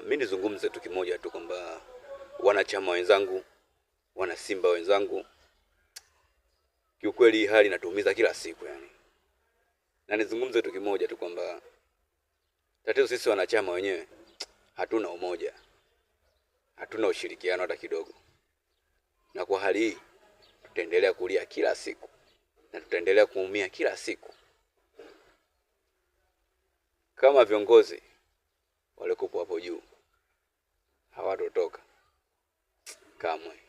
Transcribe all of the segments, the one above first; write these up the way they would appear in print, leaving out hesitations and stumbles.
Mimi nizungumze tu kimoja tu kwamba wanachama wenzangu, wana Simba wenzangu, kiukweli hali inatuumiza kila siku yani. Na nizungumze tu kimoja tu kwamba tatizo sisi wanachama wenyewe hatuna umoja. Hatuna ushirikiano hata kidogo. Na kwa hali hii tutaendelea kulia kila siku na tutaendelea kuumia kila siku. Kama viongozi walikuwa hapo juu hawatotoka kamwe,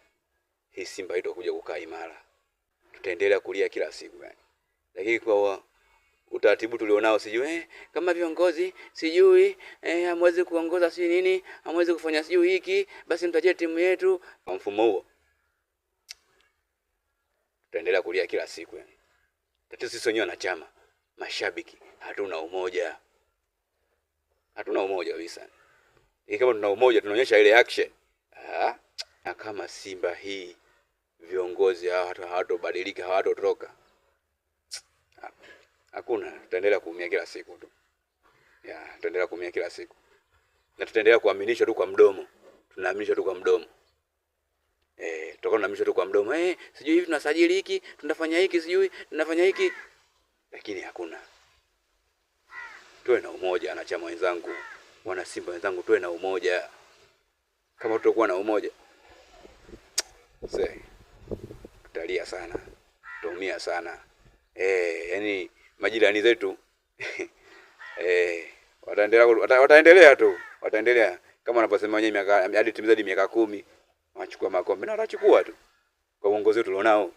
hii Simba haitakuja kukaa imara. Tutaendelea kulia kila siku yani. Lakini kwa utaratibu tulionao sijui kama viongozi sijui hamwezi kuongoza si nini, hamwezi kufanya sijui hiki, basi mtajie timu yetu. Kwa mfumo huo tutaendelea kulia kila siku yani. Tatizo sisi wenyewe wanachama, mashabiki hatuna umoja. Hatuna umoja kabisa. Kama tuna umoja tunaonyesha ile action. Na kama Simba hii viongozi hawatobadilika, hawatotoka, hakuna, tutaendelea kuumia kila siku tu. Tutaendelea kuumia kila siku. Na tutaendelea kuaminisha tu kwa mdomo. Tunaaminisha tu kwa mdomo. Tutakuwa tunaaminisha tu kwa mdomo. Sijui hivi tunasajili hiki, tunafanya hiki, sijui tunafanya hiki. Lakini hakuna. Tuwe na umoja wanachama wenzangu, wana Simba wenzangu, tuwe na umoja. Kama tutakuwa na umoja, tutalia sana, tutaumia sana. Yani majirani zetu wataendelea tu, wataendelea kama wanaposema wenyewe miaka hadi timu zaidi miaka 10 wachukua makombe na watachukua tu kwa uongozi wetu tulionao.